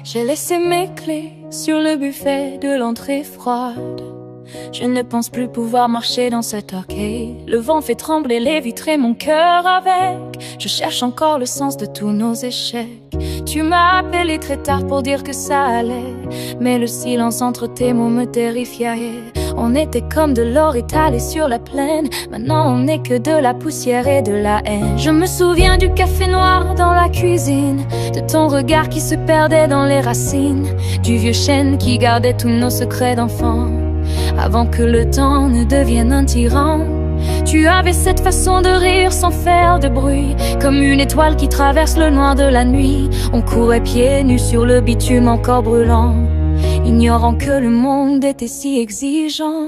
J'ai laissé mes clés sur le buffet de l'entrée froide. Je ne pense plus pouvoir marcher dans cet arcade. Le vent fait trembler les vitres et mon cœur avec. Je cherche encore le sens de tous nos échecs. Tu m'as appelé très tard pour dire que ça allait, mais le silence entre tes mots me terrifiait. On était comme de l'or étalé sur la plaine. Maintenant on n'est que de la poussière et de la haine. Je me souviens du café noir dans la cuisine, de ton regard qui se perdait dans les racines, du vieux chêne qui gardait tous nos secrets d'enfant avant que le temps ne devienne un tyran. Tu avais cette façon de rire sans faire de bruit, comme une étoile qui traverse le noir de la nuit. On courait pieds nus sur le bitume encore brûlant, ignorant que le monde était si exigeant.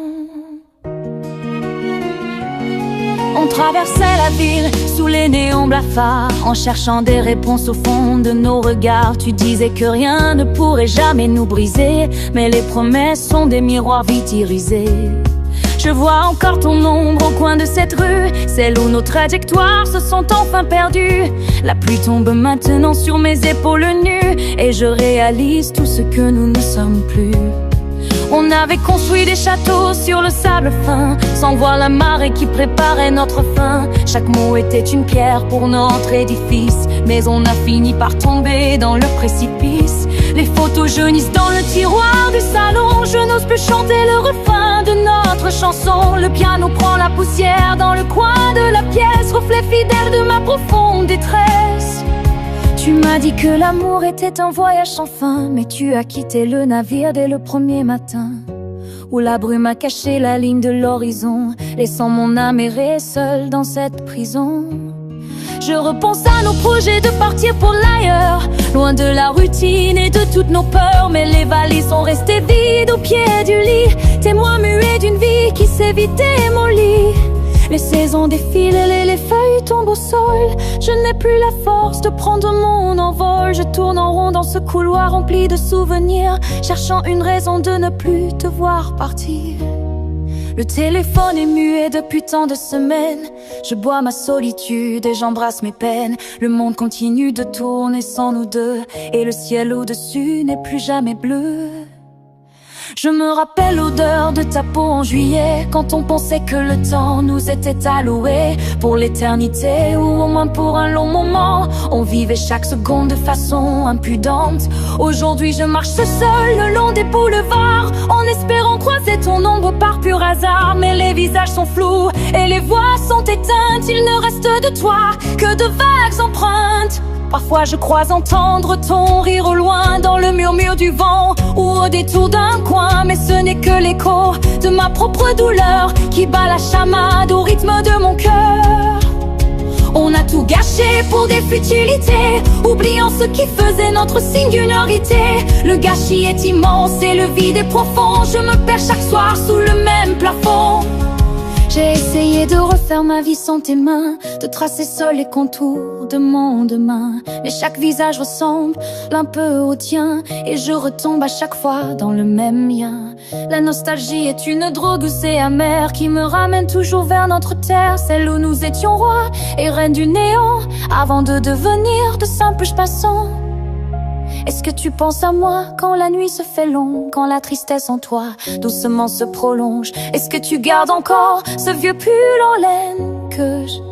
On traversait la ville sous les néons blafards, en cherchant des réponses au fond de nos regards. Tu disais que rien ne pourrait jamais nous briser, mais les promesses sont des miroirs vite irisés. Je vois encore ton ombre au coin de cette rue, celle où nos trajectoires se sont enfin perdues. La pluie tombe maintenant sur mes épaules nues, et je réalise tout ce que nous ne sommes plus. On avait construit des châteaux sur le sable fin, sans voir la marée qui préparait notre fin. Chaque mot était une pierre pour notre édifice, mais on a fini par tomber dans le précipice. Les photos jaunissent dans le tiroir du salon, je n'ose plus chanter le refrain de notre chanson. Le piano prend la poussière dans le coin de la pièce, reflet fidèle de ma profonde détresse. Tu m'as dit que l'amour était un voyage sans fin, mais tu as quitté le navire dès le premier matin, où la brume a caché la ligne de l'horizon, laissant mon âme errer seule dans cette prison. Je repense à nos projets de partir pour l'ailleurs, loin de la routine et de toutes nos peurs. Mais les valises sont restées vides au pied du lit, témoins muets d'une vie qui s'est vite démolie. Les saisons défilent et les feuilles tombent au sol. Je n'ai plus la force de prendre mon envol. Je tourne en rond dans ce couloir rempli de souvenirs, cherchant une raison de ne plus te voir partir. Le téléphone est muet depuis tant de semaines. Je bois ma solitude et j'embrasse mes peines. Le monde continue de tourner sans nous deux, et le ciel au-dessus n'est plus jamais bleu. Je me rappelle l'odeur de ta peau en juillet, quand on pensait que le temps nous était alloué pour l'éternité, ou au moins pour un long moment. On vivait chaque seconde de façon impudente. Aujourd'hui je marche seule le long des boulevards, en espérant croiser ton ombre par pur hasard. Mais les visages sont flous et les voix sont éteintes, il ne reste de toi que de vagues empreintes. Parfois je crois entendre ton rire au loin, dans le murmure du vent ou au détour d'un coin. Mais ce n'est que l'écho de ma propre douleur qui bat la chamade au rythme de mon cœur. On a tout gâché pour des futilités, oubliant ce qui faisait notre singularité. Le gâchis est immense et le vide est profond. Je me perds chaque soir sous le même plafond. J'ai essayé de refaire ma vie sans tes mains, de tracer seul les contours de mon demain. Mais chaque visage ressemble un peu au tien, et je retombe à chaque fois dans le même lien. La nostalgie est une drogue douce et amère qui me ramène toujours vers notre terre, celle où nous étions rois et reines du néant, avant de devenir de simples passants. Est-ce que tu penses à moi quand la nuit se fait longue, quand la tristesse en toi doucement se prolonge? Est-ce que tu gardes encore ce vieux pull en laine que je